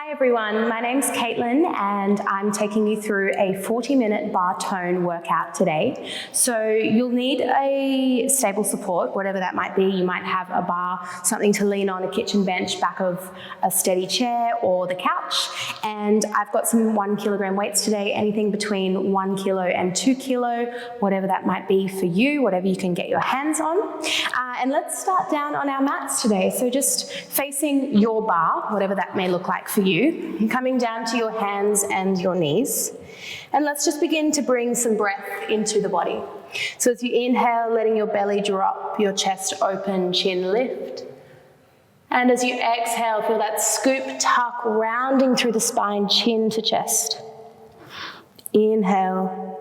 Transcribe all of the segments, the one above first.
Hi everyone, my name's Caitlin and I'm taking you through a 40-minute bar tone workout today. So you'll need a stable support, whatever that might be. You might have a bar, something to lean on, a kitchen bench, back of a steady chair or the couch. And I've got some 1 kilogram weights today, anything between 1 kilo and 2 kilo, whatever that might be for you, whatever you can get your hands on. And let's start down on our mats today. So just facing your bar, whatever that may look like for you, coming down to your hands and your knees. And let's just begin to bring some breath into the body. So as you inhale, letting your belly drop, your chest open, chin lift. And as you exhale, feel that scoop, tuck, rounding through the spine, chin to chest. Inhale,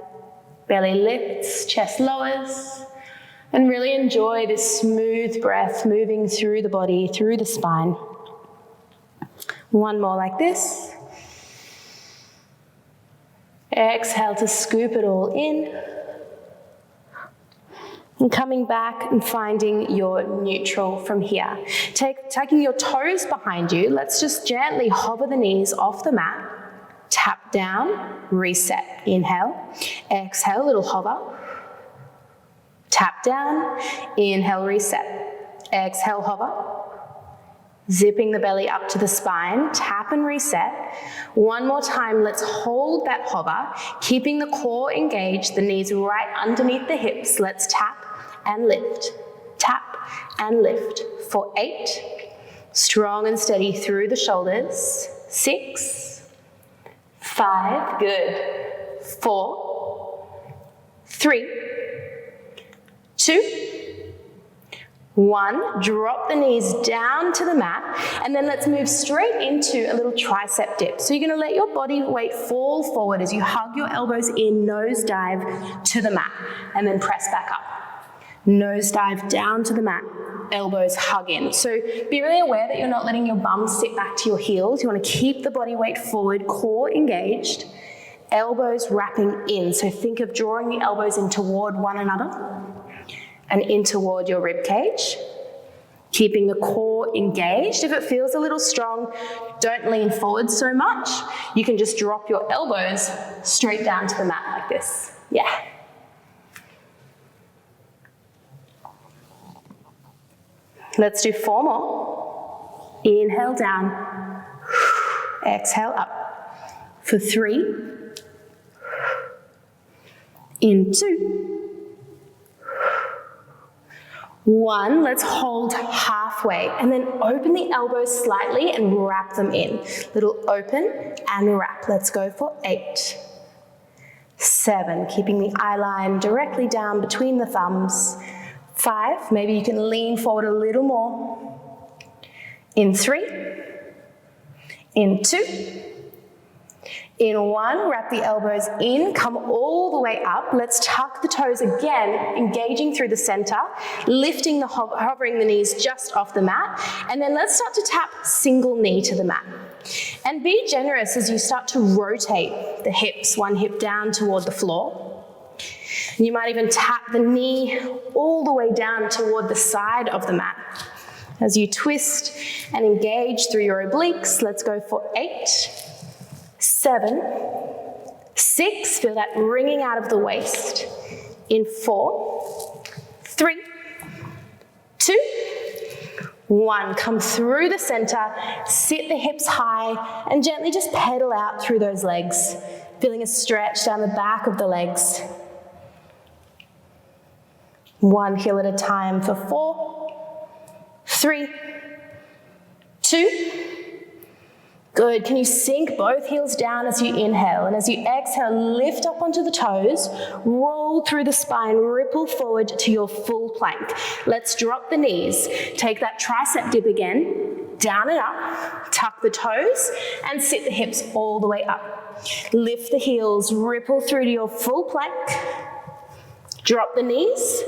belly lifts, chest lowers. And really enjoy this smooth breath moving through the body, through the spine. One more like this. Exhale to scoop it all in. And coming back and finding your neutral from here. Taking your toes behind you, let's just gently hover the knees off the mat. Tap down, reset. Inhale, exhale, little hover. Tap down, inhale, reset. Exhale, hover. Zipping the belly up to the spine, tap and reset. One more time, let's hold that hover, keeping the core engaged, the knees right underneath the hips. Let's tap and lift, tap and lift for 8. Strong and steady through the shoulders. 6, 5, good. 4, 3, 2, 1, drop the knees down to the mat, and then let's move straight into a little tricep dip. So you're gonna let your body weight fall forward as you hug your elbows in, nose dive to the mat, and then press back up. Nose dive down to the mat, elbows hug in. So be really aware that you're not letting your bum sit back to your heels. You wanna keep the body weight forward, core engaged, elbows wrapping in. So think of drawing the elbows in toward one another and in toward your rib cage. Keeping the core engaged. If it feels a little strong, don't lean forward so much. You can just drop your elbows straight down to the mat like this. Yeah. Let's do 4 more. Inhale down. Exhale up. For 3. In 2. 1, let's hold halfway and then open the elbows slightly and wrap them in. Little open and wrap. Let's go for 8, 7, keeping the eye line directly down between the thumbs. 5, maybe you can lean forward a little more. In 3, in 2, in 1, wrap the elbows in, come all the way up. Let's tuck the toes again, engaging through the center, lifting the hovering the knees just off the mat, and then let's start to tap single knee to the mat. And be generous as you start to rotate the hips, one hip down toward the floor. You might even tap the knee all the way down toward the side of the mat. As you twist and engage through your obliques, let's go for 8, 7, 6, feel that wringing out of the waist. In 4, 3, 2, 1. Come through the center, sit the hips high, and gently just pedal out through those legs, feeling a stretch down the back of the legs. 1 heel at a time for 4, 3, 2, good. Can you sink both heels down as you inhale? And as you exhale, lift up onto the toes, roll through the spine, ripple forward to your full plank. Let's drop the knees. Take that tricep dip again, down and up, tuck the toes, and sit the hips all the way up. Lift the heels, ripple through to your full plank. Drop the knees,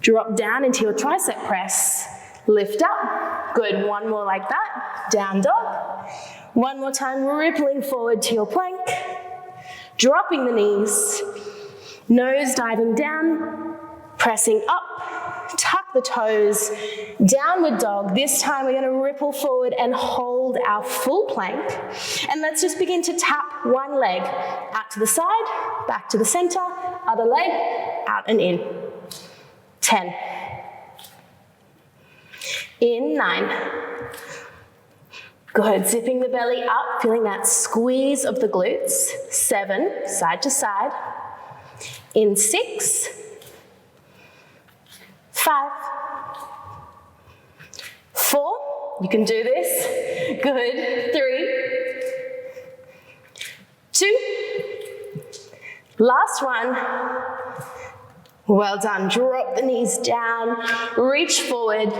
drop down into your tricep press. Lift up, good, 1 more like that, down dog. 1 more time, rippling forward to your plank, dropping the knees, nose diving down, pressing up, tuck the toes, downward dog. This time we're gonna ripple forward and hold our full plank. And let's just begin to tap one leg out to the side, back to the center, other leg, out and in. 10. In 9. Good, zipping the belly up, feeling that squeeze of the glutes. 7, side to side. In 6. 5. 4, you can do this. Good, 3. 2. Last one. Well done, drop the knees down, reach forward,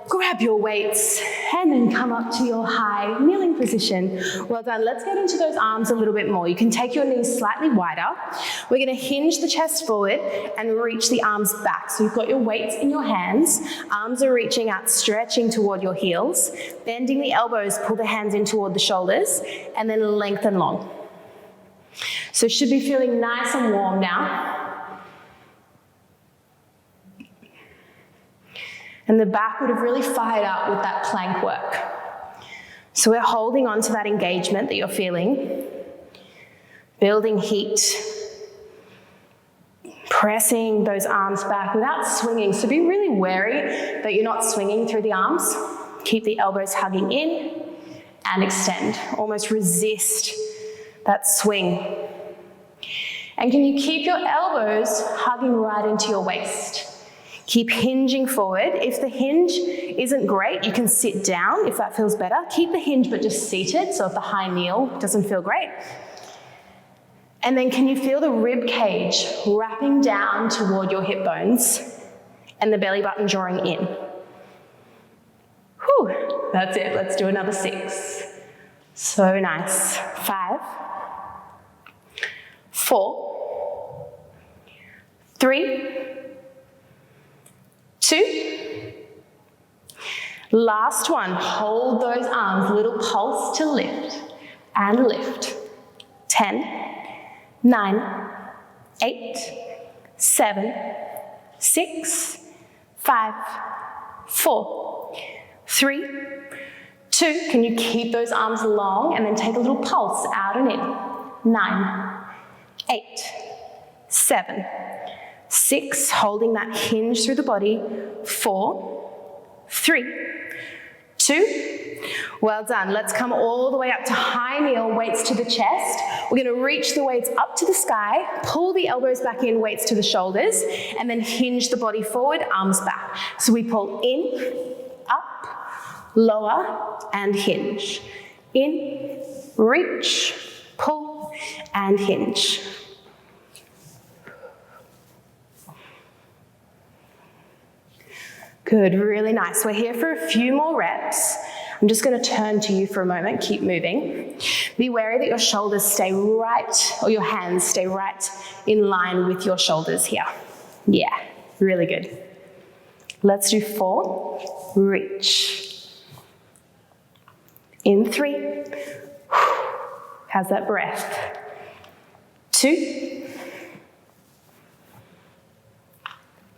grab your weights, and then come up to your high kneeling position. Well done. Let's get into those arms a little bit more. You can take your knees slightly wider. We're going to hinge the chest forward and reach the arms back. So you've got your weights in your hands. Arms are reaching out, stretching toward your heels. Bending the elbows, pull the hands in toward the shoulders, and then lengthen long. So should be feeling nice and warm now. And the back would have really fired up with that plank work. So we're holding on to that engagement that you're feeling, building heat, pressing those arms back without swinging. So be really wary that you're not swinging through the arms. Keep the elbows hugging in and extend. Almost resist that swing. And can you keep your elbows hugging right into your waist? Keep hinging forward. If the hinge isn't great, you can sit down if that feels better. Keep the hinge but just seated, so if the high kneel doesn't feel great. And then can you feel the rib cage wrapping down toward your hip bones and the belly button drawing in? Whew, that's it. Let's do another 6. So nice. 5, 4, 3, 2. Last one, hold those arms, little pulse to lift and lift. 10, 9, 8, 7, 6, 5, 4, 3, 2. Can you keep those arms long and then take a little pulse out and in. 9, 8, 7, 6, holding that hinge through the body. 4, 3, 2. Well done. Let's come all the way up to high kneel, weights to the chest. We're going to reach the weights up to the sky, pull the elbows back in, weights to the shoulders, and then hinge the body forward, arms back. So we pull in, up, lower, and hinge. In, reach, pull, and hinge. Good, really nice. We're here for a few more reps. I'm just going to turn to you for a moment, keep moving. Be wary that your shoulders stay right, or your hands stay right in line with your shoulders here. Yeah, really good. Let's do 4, reach. In 3, how's that breath? 2,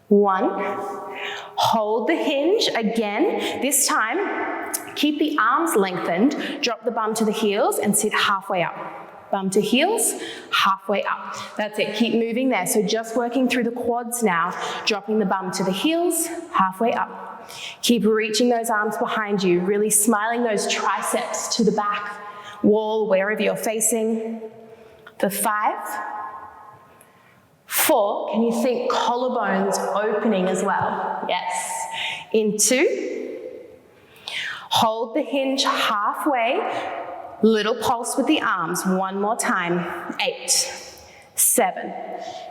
1. Hold the hinge again. This time, keep the arms lengthened, drop the bum to the heels and sit halfway up. Bum to heels, halfway up. That's it, keep moving there. So just working through the quads now, dropping the bum to the heels, halfway up. Keep reaching those arms behind you, really smiling those triceps to the back wall, wherever you're facing. For 5, 4, can you think collarbones opening as well? Yes. In 2, hold the hinge halfway, little pulse with the arms, one more time. 8, 7,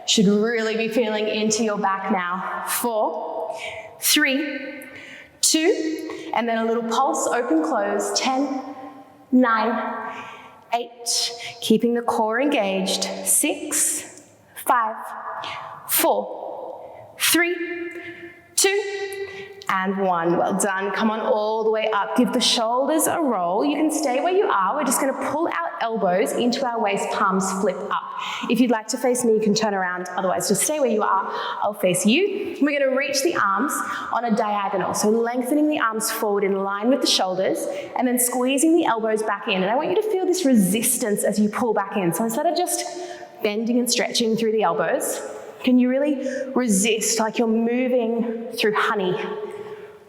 should really be feeling into your back now. 4, 3, 2, and then a little pulse, open, close. 10, 9, 8, keeping the core engaged. 6, 5, 4, 3, 2, and 1. Well done. Come on all the way up. Give the shoulders a roll. You can stay where you are. We're just going to pull our elbows into our waist, palms flip up. If you'd like to face me, you can turn around. Otherwise, just stay where you are. I'll face you. We're going to reach the arms on a diagonal. So lengthening the arms forward in line with the shoulders and then squeezing the elbows back in. And I want you to feel this resistance as you pull back in. So instead of just bending and stretching through the elbows, can you really resist like you're moving through honey?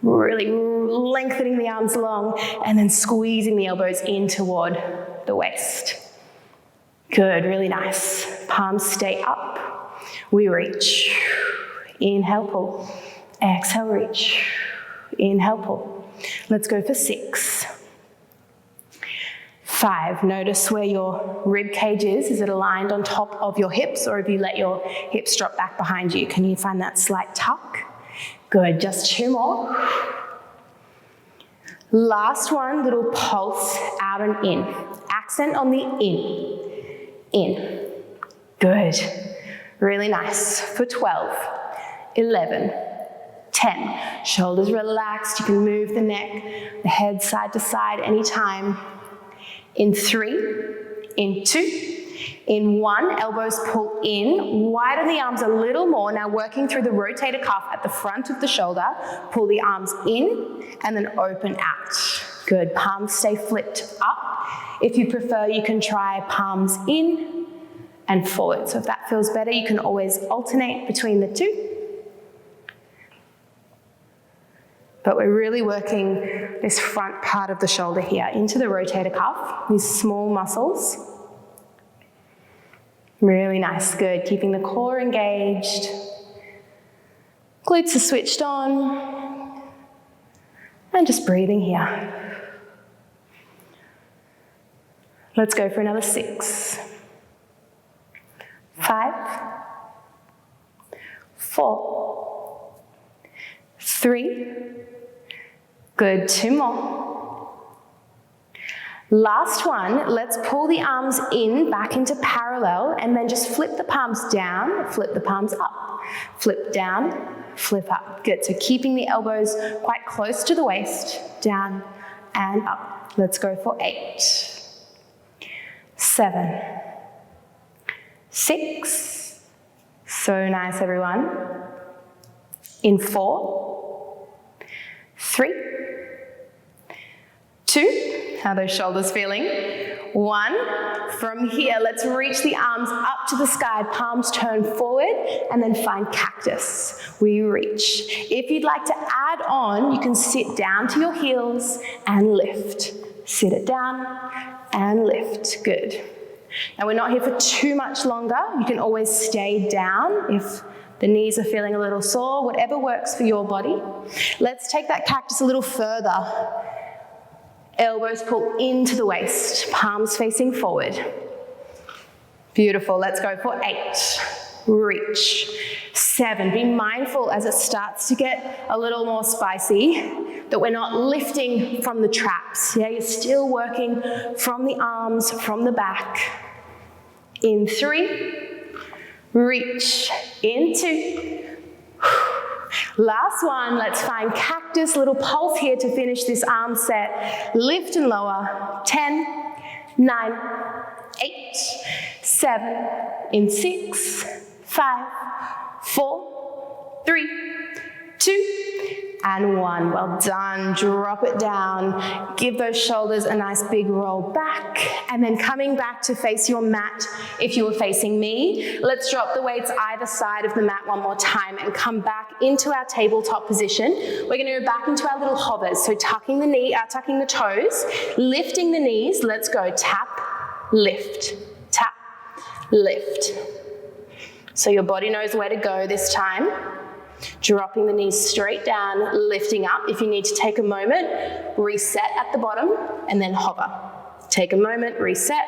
Really lengthening the arms long and then squeezing the elbows in toward the waist. Good, really nice. Palms stay up. We reach. Inhale, pull. Exhale, reach. Inhale, pull. Let's go for 6. 5, notice where your rib cage is. Is it aligned on top of your hips, or have you let your hips drop back behind you? Can you find that slight tuck? Good, just 2 more. Last one, little pulse out and in. Accent on the in. In. Good. Really nice. For 12, 11, 10. Shoulders relaxed. You can move the neck, the head side to side anytime. In 3, in 2, in 1, elbows pull in, widen the arms a little more. Now working through the rotator cuff at the front of the shoulder, pull the arms in and then open out. Good, palms stay flipped up. If you prefer, you can try palms in and forward. So if that feels better, you can always alternate between the two. But we're really working this front part of the shoulder here into the rotator cuff, these small muscles. Really nice, good. Keeping the core engaged. Glutes are switched on. And just breathing here. Let's go for another 6. 5, 4, 3, good, 2 more. Last one, let's pull the arms in, back into parallel, and then just flip the palms down, flip the palms up, flip down, flip up. Good, so keeping the elbows quite close to the waist, down and up. Let's go for 8, 7, 6, so nice everyone. In 4, 3, 2, how are those shoulders feeling? 1, from here, let's reach the arms up to the sky, palms turn forward, and then find cactus. We reach. If you'd like to add on, you can sit down to your heels and lift. Sit it down and lift, good. Now we're not here for too much longer. You can always stay down if the knees are feeling a little sore, whatever works for your body. Let's take that cactus a little further. Elbows pull into the waist, palms facing forward. Beautiful, let's go for 8. Reach. 7, be mindful as it starts to get a little more spicy that we're not lifting from the traps. Yeah, you're still working from the arms, from the back. In 3, reach. In 2. Last one, let's find cactus, little pulse here to finish this arm set. Lift and lower, 10, 9, 8, 7, in 6, 5, 4, 3, 2, and 1. Well done, drop it down. Give those shoulders a nice big roll back, and then coming back to face your mat if you were facing me. Let's drop the weights either side of the mat one more time and come back into our tabletop position. We're gonna go back into our little hovers. So tucking the toes, lifting the knees. Let's go, tap, lift, tap, lift. So your body knows where to go this time. Dropping the knees straight down, lifting up. If you need to take a moment, reset at the bottom and then hover. Take a moment, reset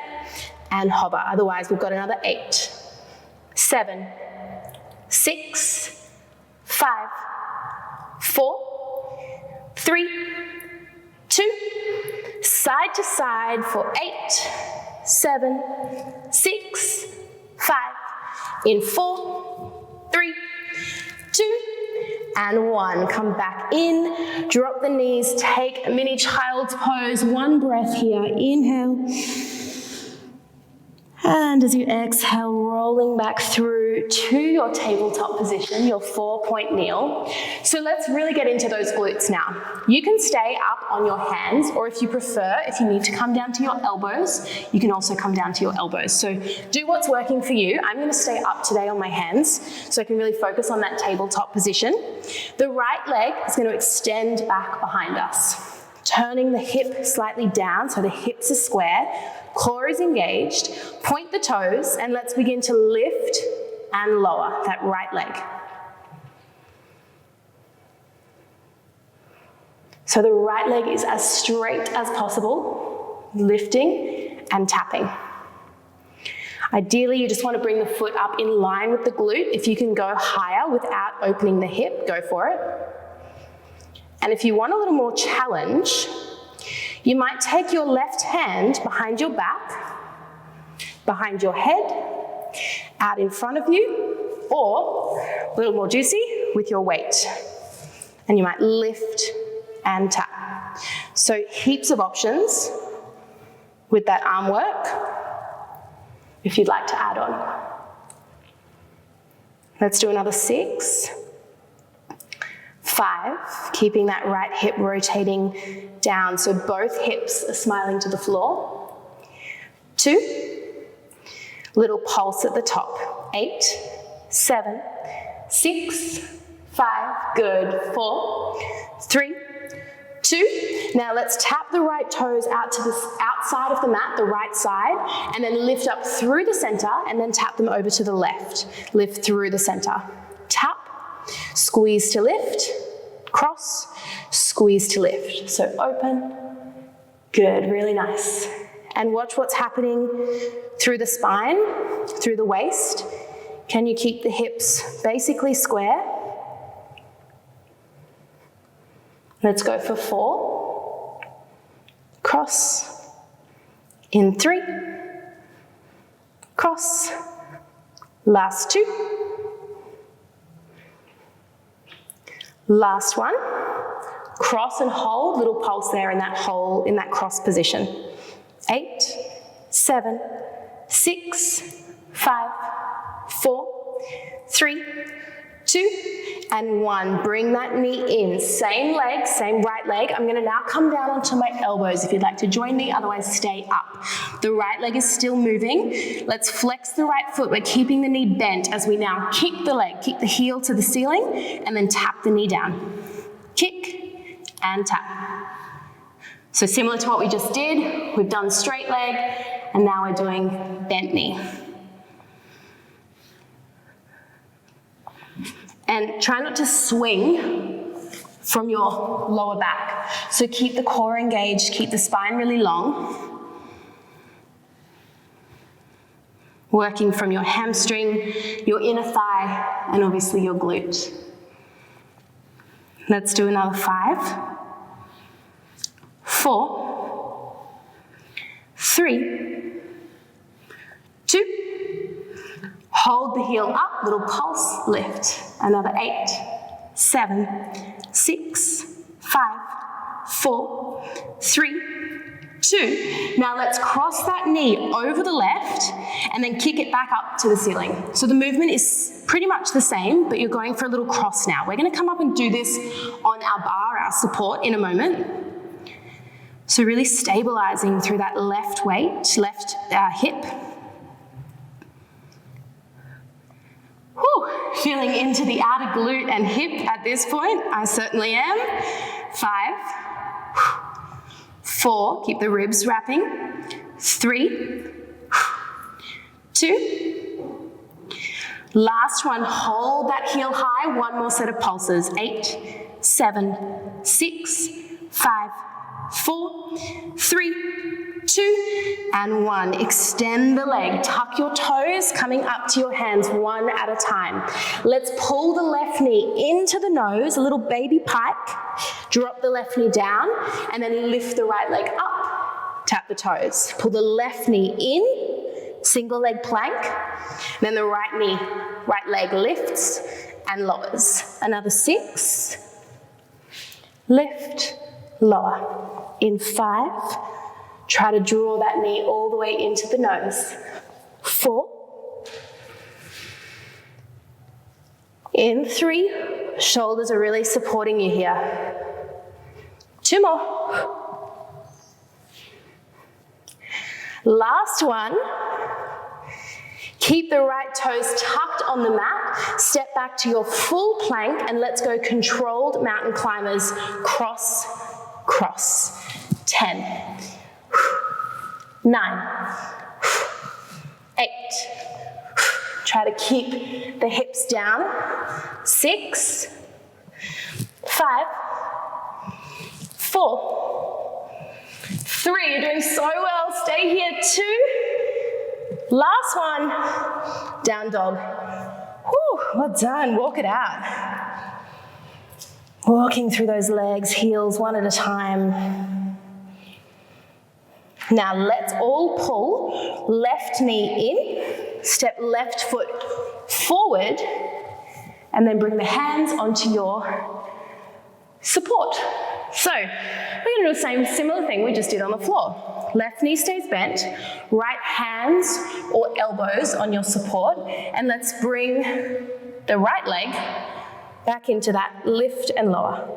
and hover. Otherwise, we've got another 8, 7, 6, 5, 4, 3, 2, side to side for 8, 7, 6, 5, in 4, 3, 2, and 1. Come back in, drop the knees, take a mini child's pose. 1 breath here, inhale. And as you exhale, rolling back through to your tabletop position, your 4-point kneel. So let's really get into those glutes now. You can stay up on your hands, or if you prefer, if you need to come down to your elbows, you can also come down to your elbows. So do what's working for you. I'm going to stay up today on my hands so I can really focus on that tabletop position. The right leg is going to extend back behind us, turning the hip slightly down so the hips are square, core is engaged, point the toes, and let's begin to lift and lower that right leg. So the right leg is as straight as possible, lifting and tapping. Ideally, you just want to bring the foot up in line with the glute. If you can go higher without opening the hip, go for it. And if you want a little more challenge, you might take your left hand behind your back, behind your head, out in front of you, or a little more juicy, with your weight. And you might lift and tap. So heaps of options with that arm work, if you'd like to add on. Let's do another 6. 5, keeping that right hip rotating down so both hips are smiling to the floor. 2, little pulse at the top. 8, 7, 6, 5, good. 4, 3, 2. Now let's tap the right toes out to the outside of the mat, the right side, and then lift up through the center and then tap them over to the left. Lift through the center. Tap. Squeeze to lift, cross, squeeze to lift. So open, good, really nice. And watch what's happening through the spine, through the waist. Can you keep the hips basically square? Let's go for 4. Cross, in 3, cross, last 2. Last one, cross and hold, little pulse there in that hold, in that cross position. 8, 7, 6, 5, 4, 3, 2, and 1. Bring that knee in. Same leg, same right leg. I'm going to now come down onto my elbows if you'd like to join me, otherwise stay up. The right leg is still moving. Let's flex the right foot. We're keeping the knee bent as we now kick the leg, kick the heel to the ceiling, and then tap the knee down. Kick and tap. So similar to what we just did, we've done straight leg, and now we're doing bent knee. And try not to swing from your lower back. So keep the core engaged, keep the spine really long. Working from your hamstring, your inner thigh, and obviously your glute. Let's do another 5, 4, 3, 2. Hold the heel up, little pulse, lift. Another 8, 7, 6, 5, 4, 3, 2. Now let's cross that knee over the left and then kick it back up to the ceiling. So the movement is pretty much the same, but you're going for a little cross now. We're going to come up and do this on our bar, our support, in a moment. So really stabilizing through that left weight, left hip. Whew, feeling into the outer glute and hip at this point. I certainly am. 5, 4, keep the ribs wrapping. 3, 2. Last one, hold that heel high. One more set of pulses. 8, 7, 6, 5, 4, 3, 2, and 1. Extend the leg, tuck your toes, coming up to your hands one at a time. Let's pull the left knee into the nose, a little baby pike. Drop the left knee down, and then lift the right leg up. Tap the toes. Pull the left knee in, single leg plank. Then the right leg lifts and lowers. Another 6. Lift, lower. In 5, try to draw that knee all the way into the nose. 4. In 3, shoulders are really supporting you here. 2 more. Last one. Keep the right toes tucked on the mat. Step back to your full plank and let's go controlled mountain climbers. Cross, cross. 10, 9, 8. Try to keep the hips down. 6, 5, 4, 3. You're doing so well. Stay here. 2. Last one, down dog. Whew, well done, walk it out. Walking through those legs, heels one at a time. Now let's all pull left knee in, step left foot forward, and then bring the hands onto your support. So, we're gonna do the same similar thing we just did on the floor. Left knee stays bent, right hands or elbows on your support, and let's bring the right leg back into that lift and lower.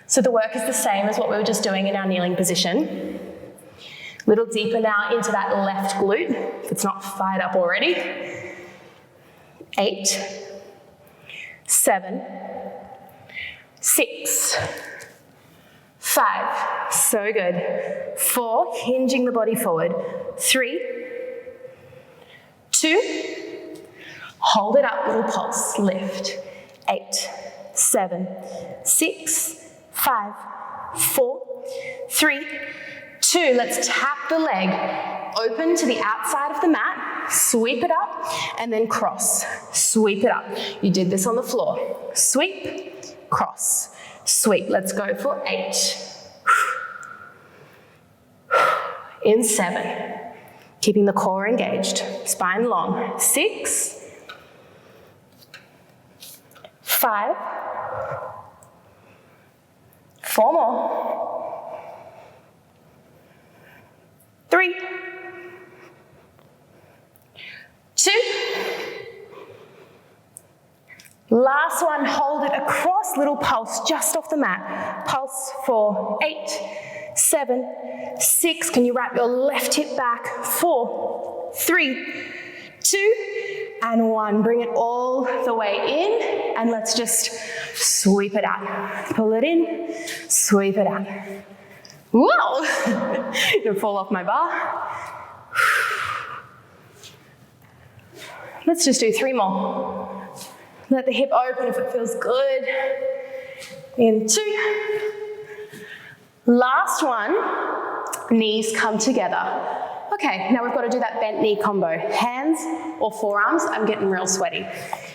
So the work is the same as what we were just doing in our kneeling position. A little deeper now into that left glute, if it's not fired up already. 8, 7, 6, 5, so good. 4, hinging the body forward. 3, 2, hold it up, little pulse, lift. 8, 7, 6, 5, 4, 3, 2. Let's tap the leg open to the outside of the mat, sweep it up, and then cross. Sweep it up. You did this on the floor. Sweep, cross, sweep. Let's go for 8. In 7. Keeping the core engaged, spine long. 6, 5, 4 more. 3, 2. Last one, hold it across, little pulse just off the mat. Pulse for 8, 7, 6. Can you wrap your left hip back? 4, 3, 2, and 1. Bring it all the way in, and let's just sweep it out. Pull it in, sweep it out. Whoa! Gonna fall off my bar. Let's just do 3 more. Let the hip open if it feels good. In 2. Last one, knees come together. Okay, now we've got to do that bent knee combo. Hands or forearms, I'm getting real sweaty.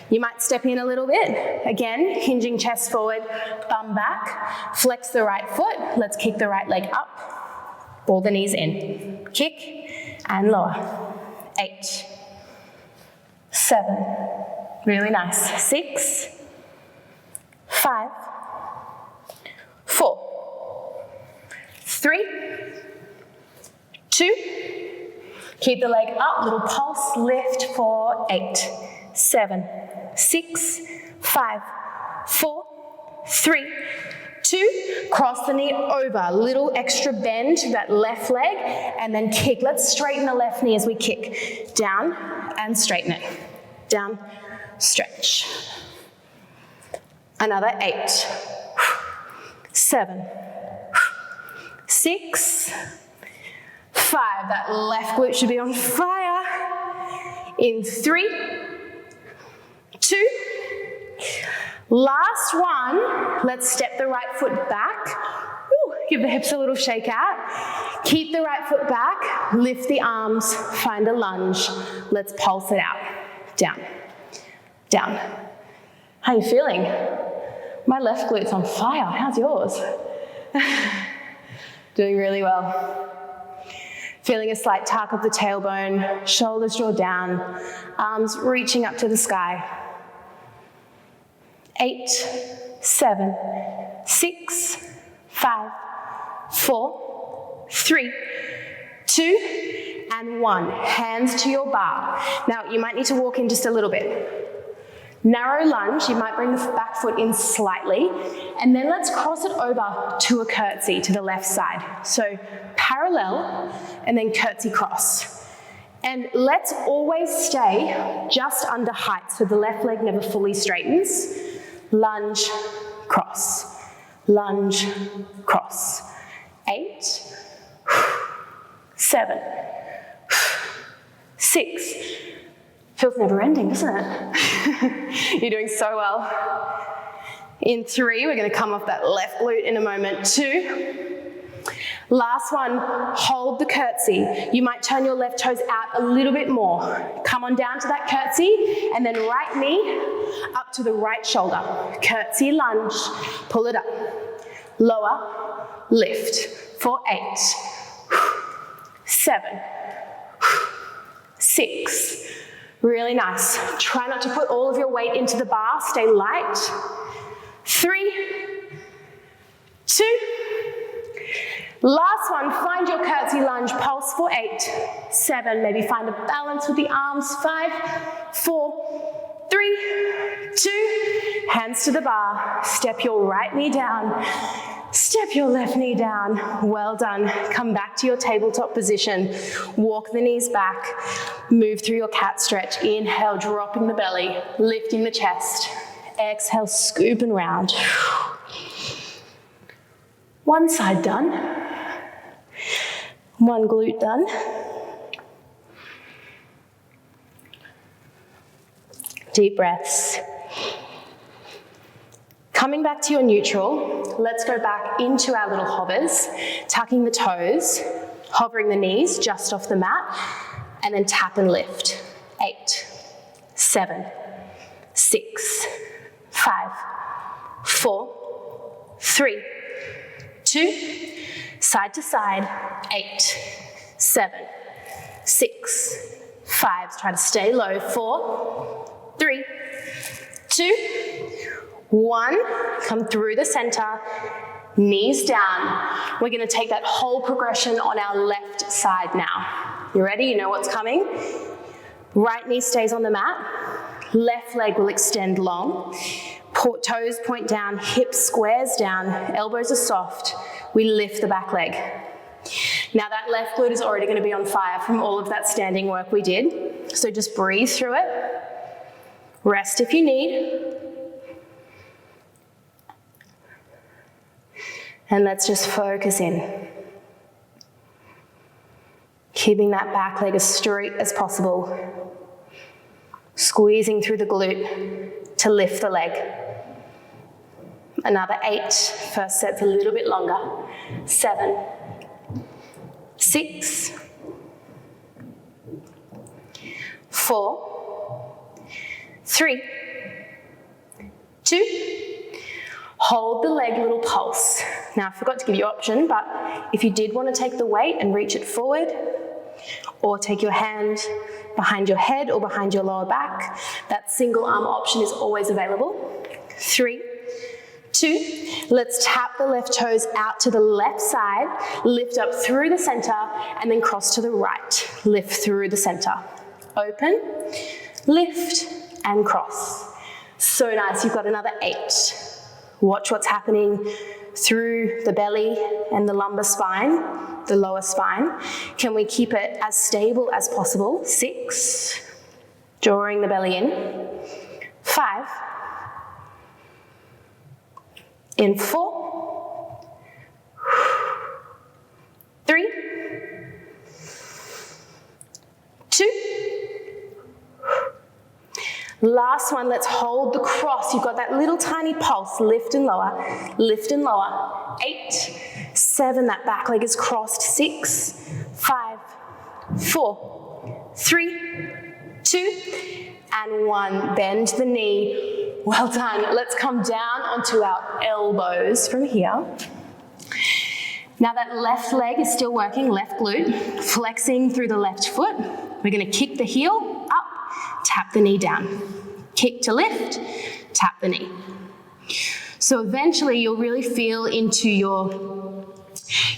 You might step in a little bit. Again, hinging chest forward, bum back. Flex the right foot. Let's kick the right leg up. Ball the knees in. Kick and lower. 8, 7. Really nice. 6, 5, 4, 3, 2. Keep the leg up, little pulse, lift for 8, 7, 6, 5, 4, 3, 2. Cross the knee over, little extra bend to that left leg, and then kick. Let's straighten the left knee as we kick. Down and straighten it. Down, stretch. Another 8, 7, 6, 5. That left glute should be on fire. In 3, 2. Last one. Let's step the right foot back. Woo, give the hips a little shake out. Keep the right foot back. Lift the arms. Find a lunge. Let's pulse it out. Down, down. How are you feeling? My left glute's on fire. How's yours? Doing really well. Feeling a slight tuck of the tailbone, shoulders draw down, arms reaching up to the sky. 8, 7, 6, 5, 4, 3, 2, and 1. Hands to your bar. Now, you might need to walk in just a little bit. Narrow lunge, you might bring the back foot in slightly, and then let's cross it over to a curtsy to the left side. So parallel, and then curtsy cross. And let's always stay just under height, so the left leg never fully straightens. Lunge, cross, lunge, cross. 8, 7, 6. Feels never ending, doesn't it? You're doing so well. In 3, we're going to come off that left glute in a moment. 2. Last one, hold the curtsy. You might turn your left toes out a little bit more. Come on down to that curtsy, and then right knee up to the right shoulder. Curtsy, lunge, pull it up. Lower, lift. For 8, 7, 6. Really nice. Try not to put all of your weight into the bar. Stay light. 3, 2. Last one, find your curtsy lunge. Pulse for 8, 7. Maybe find a balance with the arms. 5, 4, 3, 2. Hands to the bar. Step your right knee down. Step your left knee down. Well done. Come back to your tabletop position. Walk the knees back. Move through your cat stretch. Inhale, dropping the belly, lifting the chest. Exhale, scoop and round. One side done. One glute done. Deep breaths. Coming back to your neutral, let's go back into our little hovers, tucking the toes, hovering the knees just off the mat, and then tap and lift. 8, 7, 6, 5, 4, 3, 2, side to side. 8, 7, 6, 5. Try to stay low. 4, 3, 2, 1. Come through the center, knees down. We're going to take that whole progression on our left side now. You ready? You know what's coming? Right knee stays on the mat. Left leg will extend long. Toes point down, hips squares down, elbows are soft. We lift the back leg. Now that left glute is already going to be on fire from all of that standing work we did. So just breathe through it. Rest if you need. And let's just focus in. Keeping that back leg as straight as possible. Squeezing through the glute to lift the leg. Another 8. First set's a little bit longer. 7, 6, 4, 3, 2. Hold the leg, little pulse. Now, I forgot to give you an option, but if you did want to take the weight and reach it forward, or take your hand behind your head or behind your lower back, that single arm option is always available. 3, 2, let's tap the left toes out to the left side, lift up through the center, and then cross to the right. Lift through the center. Open, lift, and cross. So nice, you've got another 8. Watch what's happening through the belly and the lumbar spine, the lower spine. Can we keep it as stable as possible? 6, drawing the belly in. 5, in 4, 3, 2. Last one, let's hold the cross. You've got that little tiny pulse, lift and lower, lift and lower. 8, 7, that back leg is crossed. 6, 5, 4, 3, 2, and 1. Bend the knee. Well done. Let's come down onto our elbows from here. Now that left leg is still working, left glute, flexing through the left foot. We're gonna kick the heel up, tap the knee down. Kick to lift, tap the knee. So eventually you'll really feel into your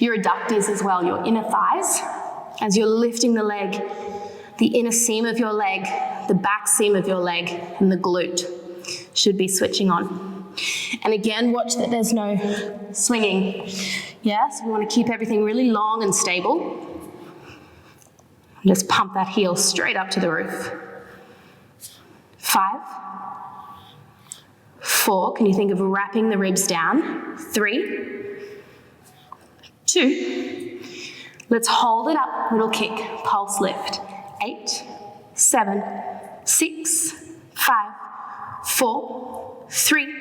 adductors as well, your inner thighs, as you're lifting the leg, the inner seam of your leg, the back seam of your leg, and the glute should be switching on. And again, watch that there's no swinging. Yes, we want to keep everything really long and stable. Just pump that heel straight up to the roof. 5, 4, can you think of wrapping the ribs down? 3, 2, let's hold it up, little kick, pulse lift. 8, 7, 6, 5, 4, 3,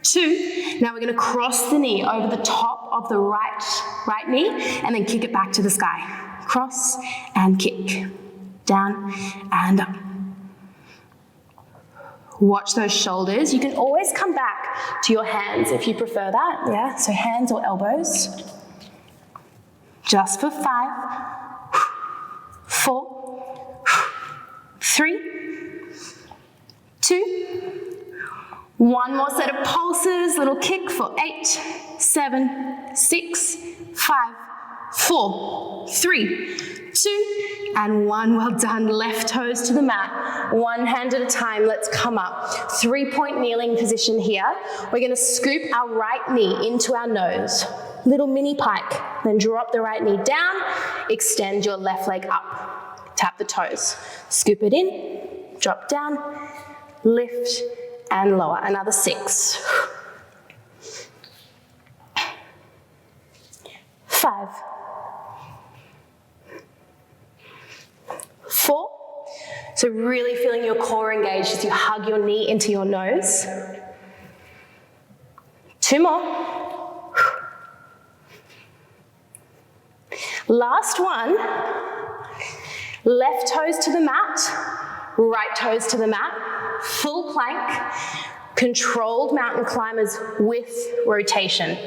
2. Now we're going to cross the knee over the top of the right knee and then kick it back to the sky. Cross and kick. Down and up. Watch those shoulders. You can always come back to your hands if you prefer that. Yeah, so hands or elbows. Just for 5, 4, 3, 2. One more set of pulses, little kick for 8, 7, 6, 5, 4, 3, 2, and 1. Well done. Left toes to the mat. One hand at a time. Let's come up. 3-point kneeling position here. We're going to scoop our right knee into our nose. Little mini pike. Then drop the right knee down. Extend your left leg up. Tap the toes. Scoop it in. Drop down. Lift and lower. Another 6. 5. 4. So really feeling your core engaged as you hug your knee into your nose. 2 more. Last one. Left toes to the mat, right toes to the mat, full plank, controlled mountain climbers with rotation.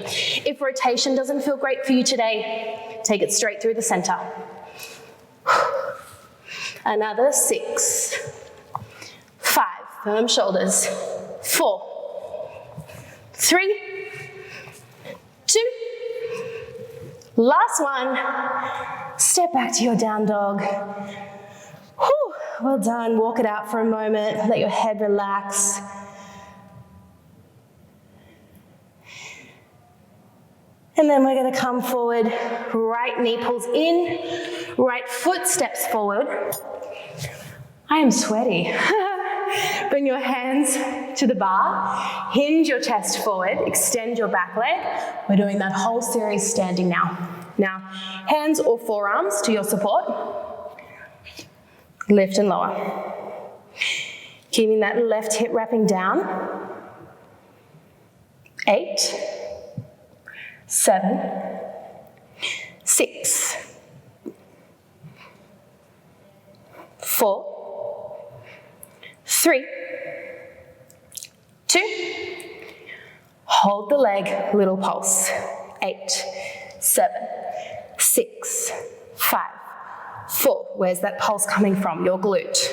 If rotation doesn't feel great for you today, take it straight through the center. Another 6, 5, firm shoulders, 4, 3, 2, last one, step back to your down dog. Whew, well done, walk it out for a moment, let your head relax. And then we're going to come forward, right knee pulls in, right foot steps forward. I am sweaty. Bring your hands to the bar, hinge your chest forward, extend your back leg. We're doing that whole series standing now. Now, hands or forearms to your support. Lift and lower. Keeping that left hip wrapping down. 8, 7, 6, 4, 3, 2, hold the leg, little pulse. 8, 7, 6, 5, 4. Where's that pulse coming from? Your glute.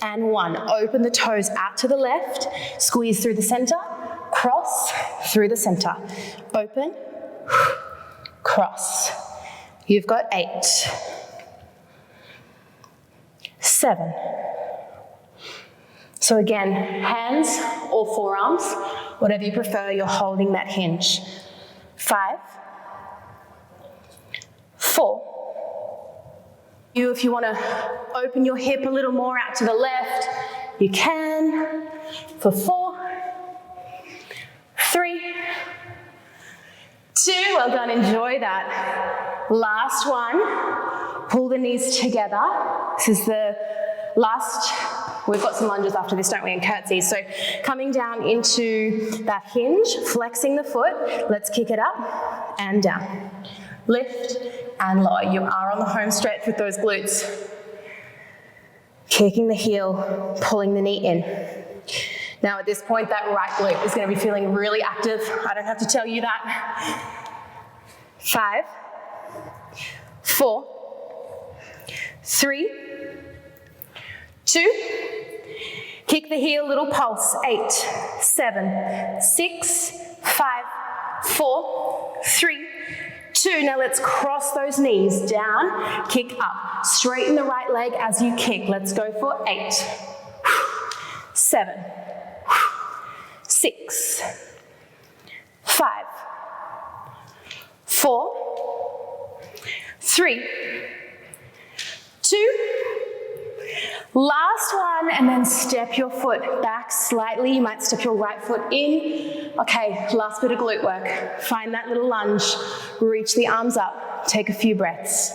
And 1, open the toes out to the left, squeeze through the center, cross through the center. Open, cross. You've got 8, 7. So again, hands or forearms, whatever you prefer, you're holding that hinge. 5, 4. If you want to open your hip a little more out to the left, you can. For 4, 3, 2, well done, enjoy that. Last one, pull the knees together. This is the last, we've got some lunges after this, don't we, and curtsies. So coming down into that hinge, flexing the foot, let's kick it up and down. Lift and lower. You are on the home stretch with those glutes. Kicking the heel, pulling the knee in. Now at this point, that right glute is going to be feeling really active. I don't have to tell you that. 5, 4, 3, 2, kick the heel, little pulse, 8, 7, 6, 5, 4, 3, 2. Now let's cross those knees, down, kick up. Straighten the right leg as you kick. Let's go for 8, 7, 6, 5, 4, 3, 2. Last one, and then step your foot back slightly. You might step your right foot in. Okay, last bit of glute work. Find that little lunge. Reach the arms up. Take a few breaths.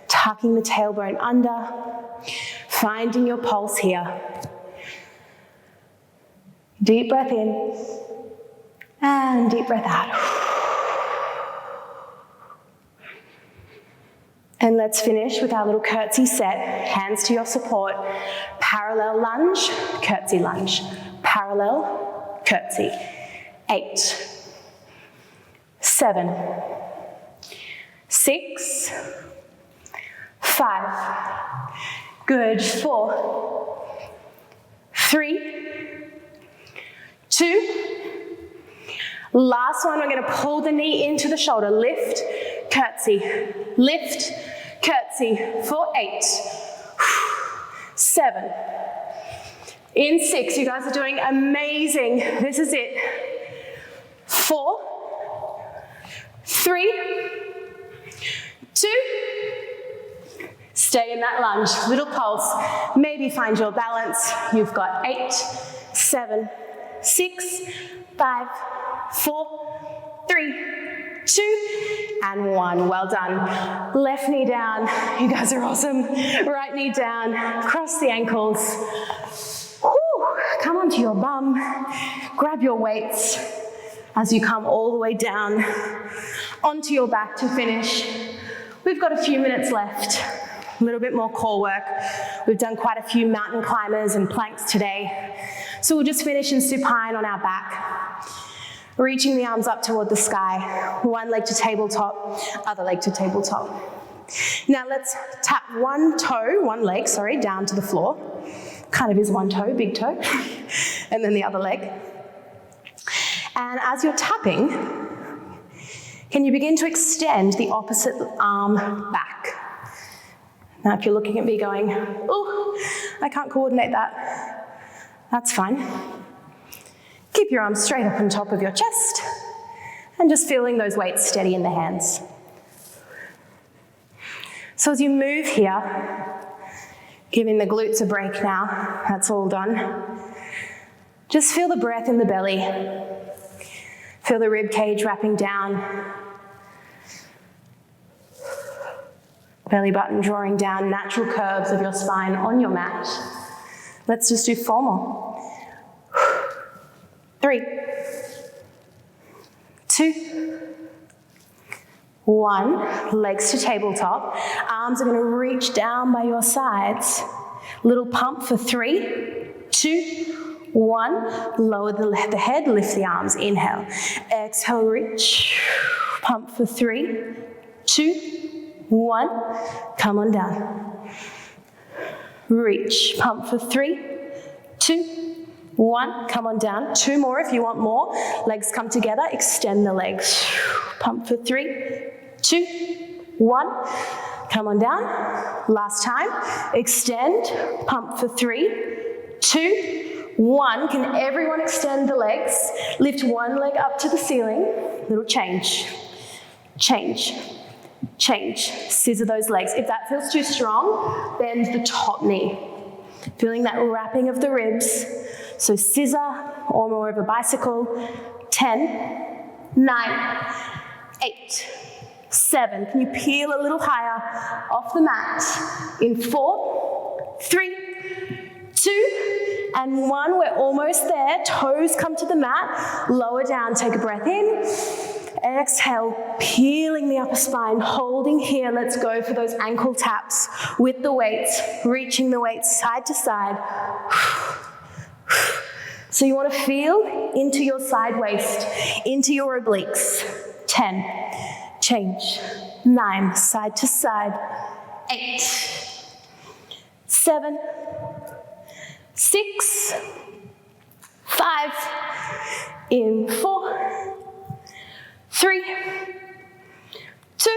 Tucking the tailbone under. Finding your pulse here. Deep breath in. And deep breath out. And let's finish with our little curtsy set. Hands to your support. Parallel lunge, curtsy lunge. Parallel, curtsy. 8, 7, 6, 5. Good. 4, 3, 2. Last one, we're going to pull the knee into the shoulder. Lift, curtsy. Lift, curtsy for 8, 7. In 6, you guys are doing amazing. This is it. 4, 3, 2. Stay in that lunge. Little pulse. Maybe find your balance. You've got 8, 7, 6, 5, 4, 3, 2, and 1. Well done. Left knee down. You guys are awesome. Right knee down. Cross the ankles. Whew. Come onto your bum. Grab your weights as you come all the way down onto your back to finish. We've got a few minutes left. A little bit more core work. We've done quite a few mountain climbers and planks today. So we'll just finish in supine on our back. Reaching the arms up toward the sky. One leg to tabletop, other leg to tabletop. Now let's tap one leg, down to the floor. Kind of is one toe, big toe. And then the other leg. And as you're tapping, can you begin to extend the opposite arm back? Now if you're looking at me going, oh, I can't coordinate that, that's fine. Keep your arms straight up on top of your chest and just feeling those weights steady in the hands. So as you move here, giving the glutes a break now, that's all done. Just feel the breath in the belly. Feel the rib cage wrapping down. Belly button drawing down, natural curves of your spine on your mat. Let's just do 4 more. 3, 2, 1. Legs to tabletop. Arms are going to reach down by your sides. Little pump for 3, 2, 1. Lower the head, lift the arms. Inhale. Exhale, reach. Pump for 3, 2, 1. Come on down. Reach. Pump for 3, 2, 1, come on down. 2 more if you want more. Legs come together, extend the legs. Pump for 3, 2, 1, come on down. Last time, extend, pump for 3, 2, 1. Can everyone extend the legs? Lift one leg up to the ceiling. Little change, change, change. Scissor those legs. If that feels too strong, bend the top knee. Feeling that wrapping of the ribs. So scissor or more of a bicycle. 10, 9, 8, 7. Can you peel a little higher off the mat? In 4, 3, 2, and 1. We're almost there. Toes come to the mat. Lower down. Take a breath in. Exhale, peeling the upper spine, holding here. Let's go for those ankle taps with the weights, reaching the weights side to side. So you want to feel into your side waist, into your obliques. 10, change. 9, side to side. 8, 7, 6, 5, in 4, 3, 2,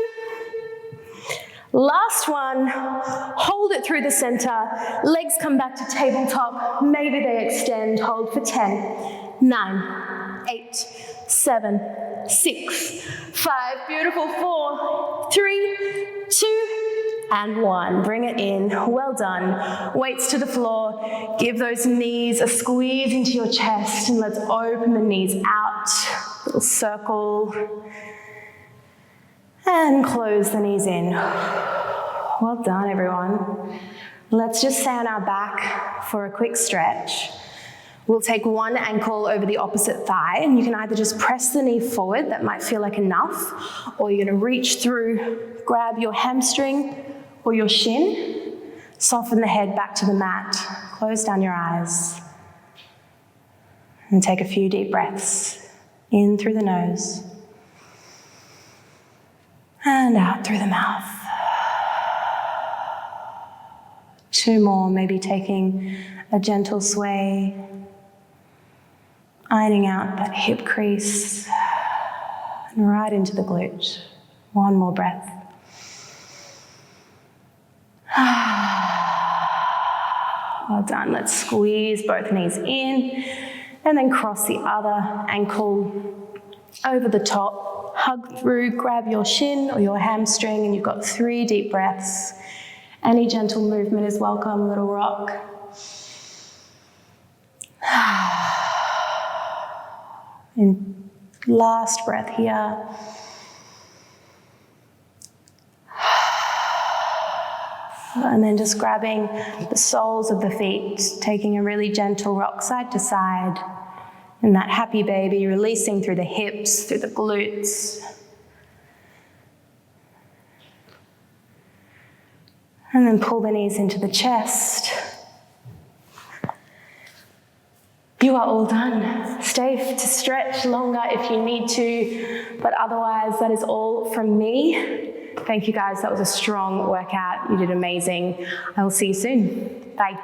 last one. Hold it through the center. Legs come back to tabletop. Maybe they extend. Hold for 10, 9, 8, 7, 6, 5. Beautiful. 4, 3, 2, and 1. Bring it in. Well done. Weights to the floor. Give those knees a squeeze into your chest, and let's open the knees out. Little circle. And close the knees in. Well done, everyone. Let's just stay on our back for a quick stretch. We'll take one ankle over the opposite thigh, and you can either just press the knee forward, that might feel like enough, or you're gonna reach through, grab your hamstring or your shin, soften the head back to the mat, close down your eyes, and take a few deep breaths in through the nose, and out through the mouth. 2 more, maybe taking a gentle sway, ironing out that hip crease, and right into the glute. 1 more breath. Well done. Let's squeeze both knees in, and then cross the other ankle over the top. Hug through, grab your shin or your hamstring, and you've got 3 deep breaths. Any gentle movement is welcome, little rock. And last breath here. And then just grabbing the soles of the feet, taking a really gentle rock side to side. And that happy baby, releasing through the hips, through the glutes. And then pull the knees into the chest. You are all done. Stay to stretch longer if you need to, but otherwise that is all from me. Thank you guys, that was a strong workout. You did amazing. I will see you soon. Bye.